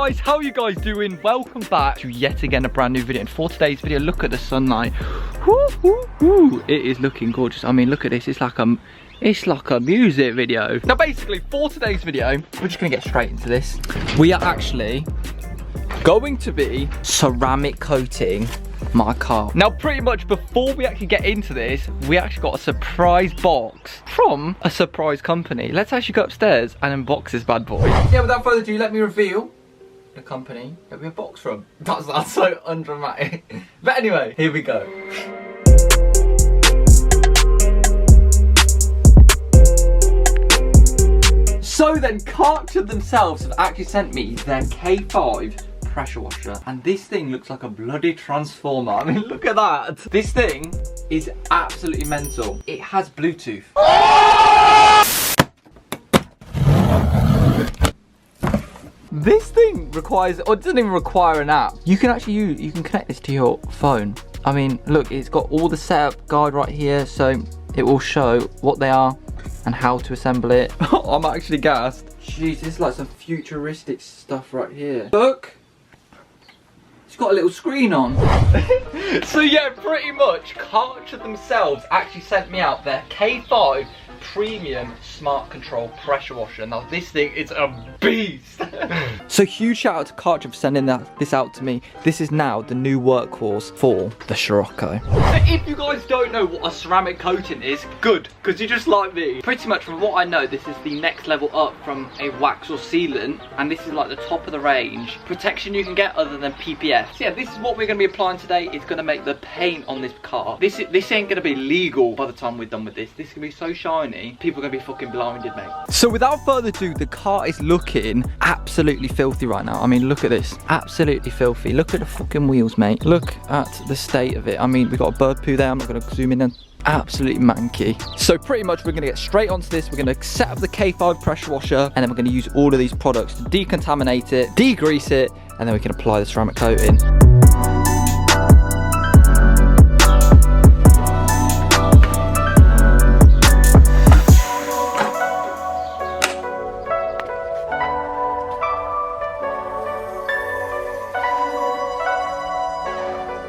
guys, how are you guys doing? Welcome back to yet again a brand new video. And for today's video, look at the sunlight. Woo, woo, woo. It is looking gorgeous. I mean, look at this. It's like a music video. Now basically, for today's video, we're just gonna get straight into this. We are actually going to be ceramic coating my car. Now pretty much before we actually get into this, we actually got a surprise box from a surprise company. Let's actually go upstairs and unbox this bad boy. Yeah, without further ado, let me reveal the company that we have boxed from. That's so undramatic. But anyway, here we go. So then, KAERCHER themselves have actually sent me their K5 pressure washer, and this thing looks like a bloody transformer. I mean, look at that. This thing is absolutely mental. It has Bluetooth. This thing requires, or it doesn't even require an app. You can actually you can connect this to your phone. I mean, look, it's got all the setup guide right here, so it will show what they are and how to assemble it. I'm actually gassed. Jeez, this is like some futuristic stuff right here. Look. It's got a little screen on. So yeah, pretty much KAERCHER themselves actually sent me out their K5 premium smart control pressure washer. Now this thing is a beast. So huge shout out to KAERCHER for sending this out to me. This is now the new workhorse for the Scirocco. So if you guys don't know what a ceramic coating is, good, because you're just like me. Pretty much from what I know, this is the next level up from a wax or sealant, and this is like the top of the range protection you can get other than PPF. So yeah, this is what we're going to be applying today. It's going to make the paint on this car. This ain't going to be legal by the time we're done with this. This is going to be so shiny, people are going to be fucking blinded, mate. So without further ado, the car is looking absolutely filthy right now. I mean, look at this. Absolutely filthy. Look at the fucking wheels, mate. Look at the state of it. I mean, we got a bird poo there. I'm not going to zoom in and absolutely manky. So pretty much we're going to get straight onto this. We're going to set up the K5 pressure washer, and then we're going to use all of these products to decontaminate it, degrease it, and then we can apply the ceramic coating.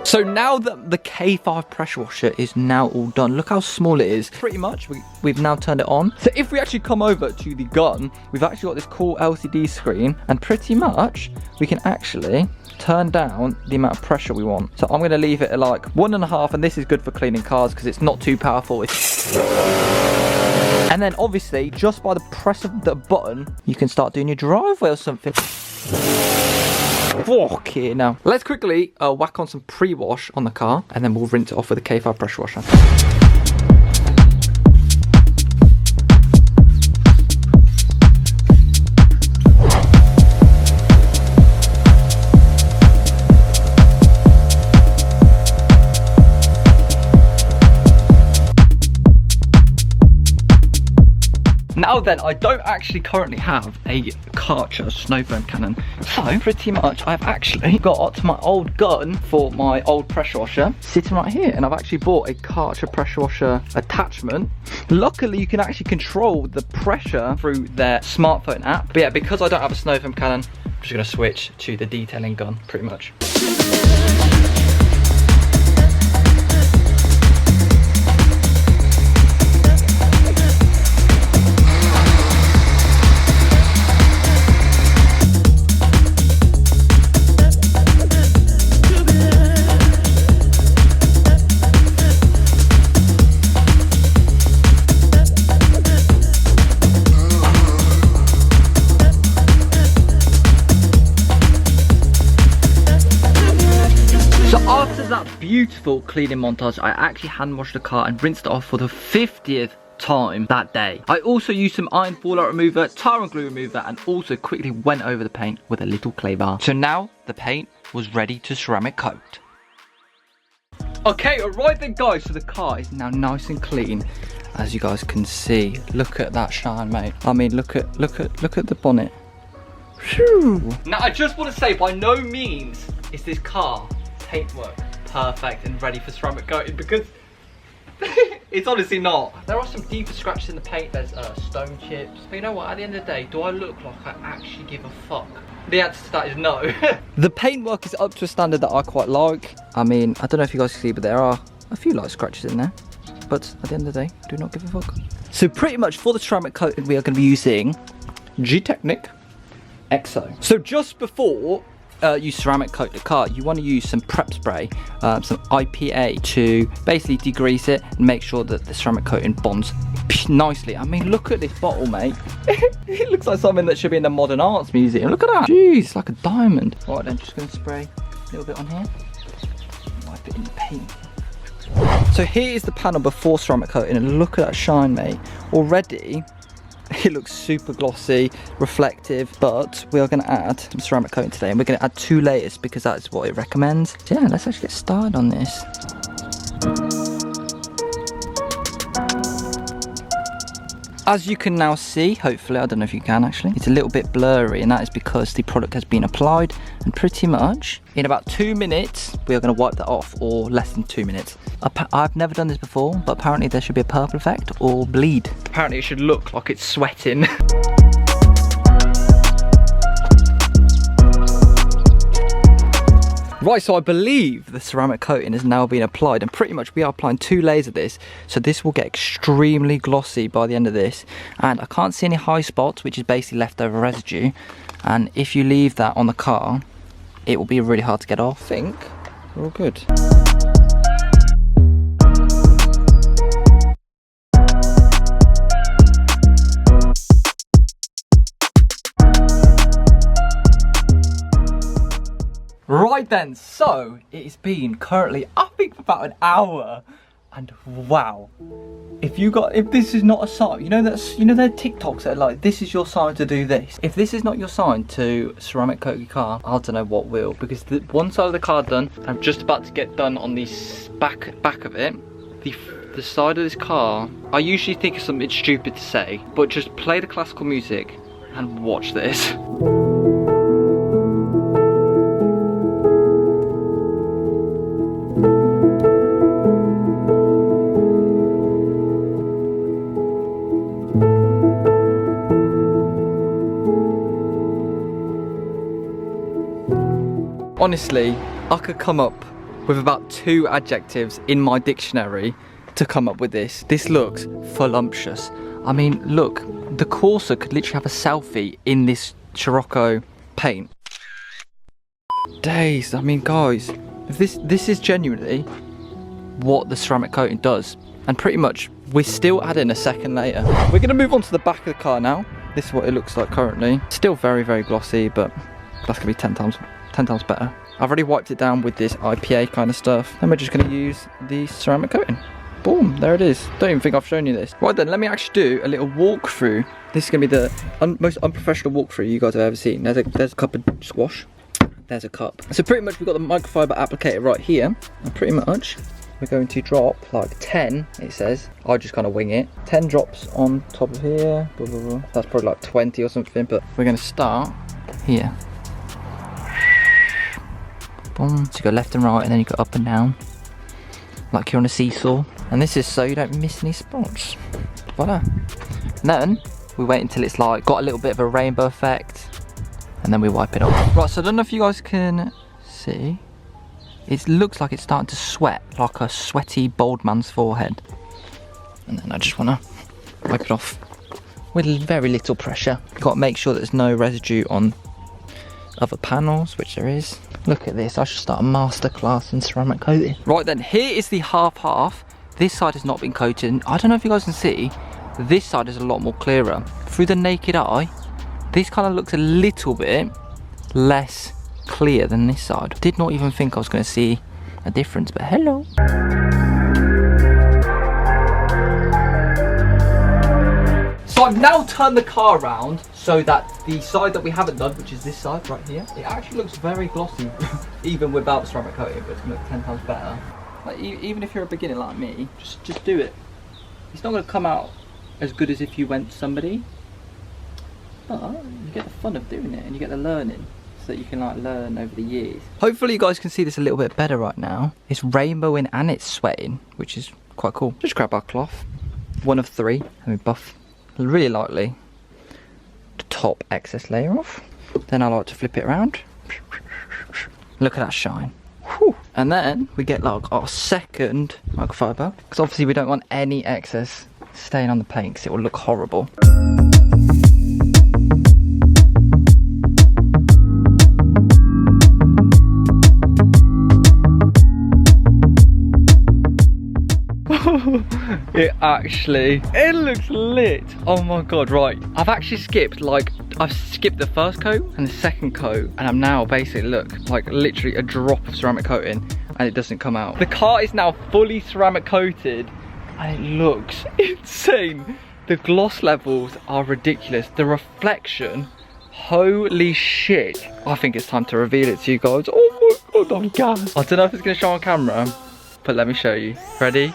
So now that the K5 pressure washer is now all done, look how small it is. Pretty much, we've now turned it on. So if we actually come over to the gun, we've actually got this cool LCD screen, and pretty much we can actually turn down the amount of pressure we want. So I'm gonna leave it at like 1.5, and this is good for cleaning cars because it's not too powerful. And then obviously, just by the press of the button, you can start doing your driveway or something. Okay, now let's quickly whack on some pre-wash on the car, and then we'll rinse it off with the K5 pressure washer. Now then, I don't actually currently have a KAERCHER snow foam cannon, so pretty much I've actually got my old gun for my old pressure washer sitting right here, and I've actually bought a KAERCHER pressure washer attachment. Luckily, you can actually control the pressure through their smartphone app. But yeah, because I don't have a snow foam cannon, I'm just gonna switch to the detailing gun, pretty much. Beautiful cleaning montage. I actually hand washed the car and rinsed it off for the 50th time that day. I also used some iron fallout remover, tar and glue remover, and also quickly went over the paint with a little clay bar. So now the paint was ready to ceramic coat. Okay, alright then guys, so the car is now nice and clean, as you guys can see. Look at that shine, mate. I mean, look at the bonnet. Whew. Now I just want to say, by no means is this car paintwork perfect and ready for ceramic coating, because it's honestly not. There are some deeper scratches in the paint. There's stone chips. But you know what, at the end of the day, do I look like I actually give a fuck The answer to that is no. The paintwork is up to a standard that I quite like. I mean, I don't know if you guys can see, but there are a few light scratches in there. But at the end of the day, do not give a fuck. So pretty much for the ceramic coating, we are going to be using GTECHNIQ EXO. So just before you ceramic coat the car, you want to use some prep spray, some IPA to basically degrease it and make sure that the ceramic coating bonds nicely. I mean, look at this bottle, mate. It looks like something that should be in the modern arts museum. Look at that. Jeez, like a diamond. Right then, just going to spray a little bit on here. Wipe it in the paint. So here is the panel before ceramic coating, and look at that shine, mate. Already it looks super glossy, reflective, but we are going to add some ceramic coating today, and we're going to add 2 layers because that's what it recommends. So yeah, let's actually get started on this. As you can now see, hopefully, I don't know if you can actually, it's a little bit blurry, and that is because the product has been applied, and pretty much in about 2 minutes, we are going to wipe that off, or less than 2 minutes. I've never done this before, but apparently there should be a purple effect or bleed. Apparently it should look like it's sweating. Right, so I believe the ceramic coating has now been applied, and pretty much we are applying 2 layers of this, so this will get extremely glossy by the end of this. And I can't see any high spots, which is basically leftover residue, and if you leave that on the car, it will be really hard to get off. I think we're all good. Right then, so it's been currently, I think, about an hour, and wow, if this is not a sign, you know there are TikToks that are like, this is your sign to do this. If this is not your sign to ceramic coat your car, I don't know what will, because the one side of the car done, I'm just about to get done on the back of it. The side of this car, I usually think of something stupid to say, but just play the classical music and watch this. Honestly, I could come up with about 2 adjectives in my dictionary to come up with this. This looks voluptuous. I mean, look, the Corsa could literally have a selfie in this Scirocco paint. Days, I mean, guys, if this is genuinely what the ceramic coating does, and pretty much we're still adding a second layer. We're going to move on to the back of the car now. This is what it looks like currently. Still very, very glossy, but that's going to be 10 times better. I've already wiped it down with this IPA kind of stuff. Then we're just going to use the ceramic coating. Boom, there it is. Don't even think I've shown you this. Right then, let me actually do a little walkthrough. This is going to be the most unprofessional walkthrough you guys have ever seen. There's a cup of squash. There's a cup. So pretty much we've got the microfiber applicator right here. And pretty much we're going to drop like 10, it says. I'll just kind of wing it. 10 drops on top of here. Blah, blah, blah. That's probably like 20 or something, but we're going to start here. Boom. So you go left and right, and then you go up and down, like you're on a seesaw. And this is so you don't miss any spots. Voila. And then we wait until it's like got a little bit of a rainbow effect, and then we wipe it off. Right, so I don't know if you guys can see. It looks like it's starting to sweat, like a sweaty bald man's forehead. And then I just want to wipe it off with very little pressure. You've got to make sure there's no residue on other panels, which there is. Look at this, I should start a masterclass in ceramic coating. Right then, here is the half. This side has not been coated. I don't know if you guys can see, this side is a lot more clearer. Through the naked eye, this kind of looks a little bit less clear than this side. Did not even think I was going to see a difference, but hello. So I've now turned the car around so that the side that we haven't done, which is this side right here, it actually looks very glossy, even without ceramic coating, but it's going to look 10 times better. Like, even if you're a beginner like me, just do it. It's not going to come out as good as if you went to somebody, but you get the fun of doing it and you get the learning, so that you can like learn over the years. Hopefully you guys can see this a little bit better right now. It's rainbowing and it's sweating, which is quite cool. Just grab our cloth, 1 of 3, and we buff really lightly the top excess layer off. Then I like to flip it around. Look at that shine. Whew. And then we get like our second microfiber, because obviously we don't want any excess staying on the paint because it will look horrible. It looks lit. Oh my god, right. I've actually skipped the first coat and the second coat, and I'm now basically, look, like literally a drop of ceramic coating and it doesn't come out. The car is now fully ceramic coated and it looks insane. The gloss levels are ridiculous. The reflection, holy shit. I think it's time to reveal it to you guys. Oh my god, I'm gassed. I don't know if it's gonna show on camera, but let me show you. Ready?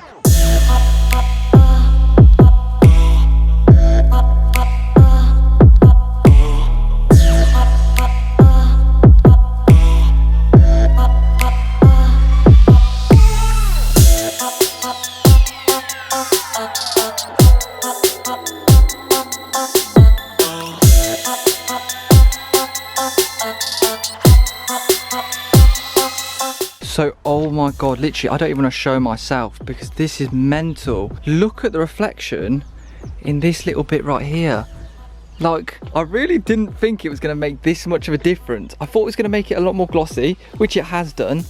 So, oh my god, literally, I don't even want to show myself because this is mental. Look at the reflection in this little bit right here. Like, I really didn't think it was going to make this much of a difference. I thought it was going to make it a lot more glossy, which it has done.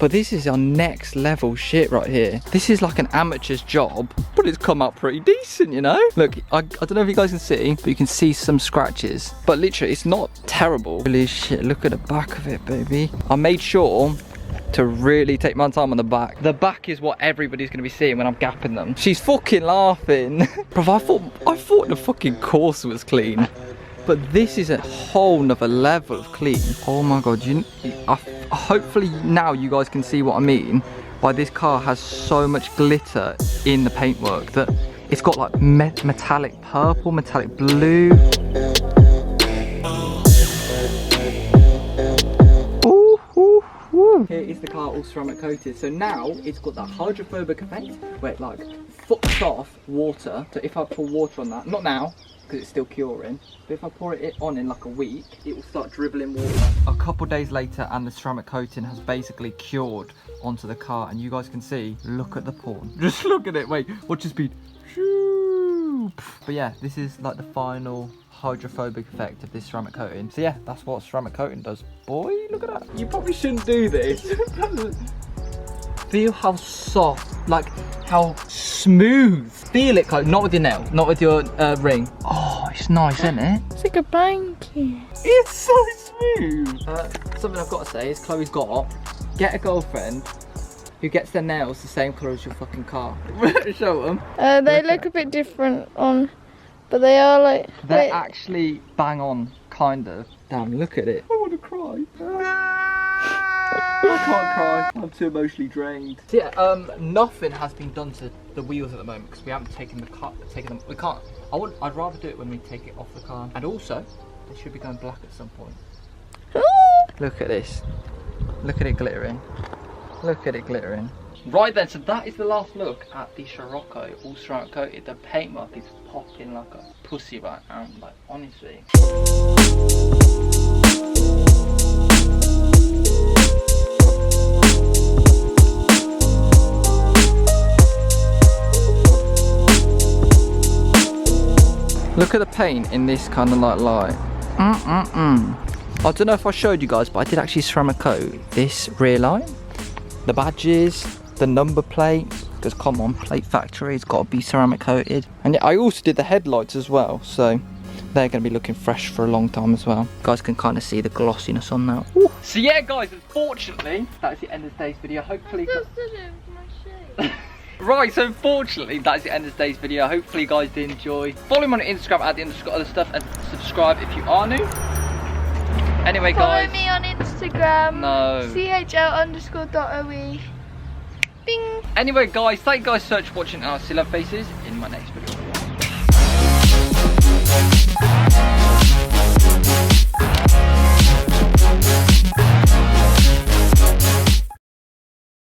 But this is our next level shit right here. This is like an amateur's job, but it's come out pretty decent, you know? Look, I don't know if you guys can see, but you can see some scratches. But literally, it's not terrible. Holy shit, look at the back of it, baby. I made sure to really take my time on the back. The back is what everybody's gonna be seeing when I'm gapping them. She's fucking laughing. Bro, I thought the fucking course was clean. But this is a whole nother level of clean. Oh my god, hopefully now you guys can see what I mean by this car has so much glitter in the paintwork that it's got like metallic purple, metallic blue. Here is the car all ceramic coated. So now it's got that hydrophobic effect where it like fucks off water. So if I pour water on that, not now because it's still curing, but if I pour it on in like a week, it will start dribbling water. A couple days later and the ceramic coating has basically cured onto the car, and you guys can see, look at the porn. Just look at it, wait, watch the speed. But yeah, this is like the final hydrophobic effect of this ceramic coating. So yeah, that's what ceramic coating does. Boy, look at that. You probably shouldn't do this. Feel how soft, like how smooth. Feel it, not with your nail, not with your ring. Oh, it's nice, isn't it? It's like a blanket. It's so smooth. Something I've got to say is Chloe's got, get a girlfriend who gets their nails the same colour as your fucking car. Show them. They look a bit different on, but they are like... They're actually bang on, kind of. Damn, look at it. I want to cry. I can't cry. I'm too emotionally drained. So yeah, nothing has been done to the wheels at the moment because we haven't taken them. We can't. I'd rather do it when we take it off the car. And also, they should be going black at some point. Look at this. Look at it glittering. Look at it glittering. Right then, so that is the last look at the Scirocco all ceramic coated. The paintwork is popping like a pussy right now, like honestly. Look at the paint in this kind of like light. I don't know if I showed you guys, but I did actually ceramic coat this rear light, the badges, the number plate, because come on, Plate Factory's got to be ceramic coated. And yeah, I also did the headlights as well, so they're going to be looking fresh for a long time as well. You guys can kind of see the glossiness on that. Ooh. So yeah guys, unfortunately, that's the end of today's video. Hopefully... Right, so unfortunately, that's the end of today's video. Hopefully you guys did enjoy. Follow me on Instagram at the other stuff, and subscribe if you are new. Anyway guys. Follow me on Instagram. No. CHL_.OE. Bing. Anyway guys, thank you guys so much for watching, and I'll see you love faces in my next video.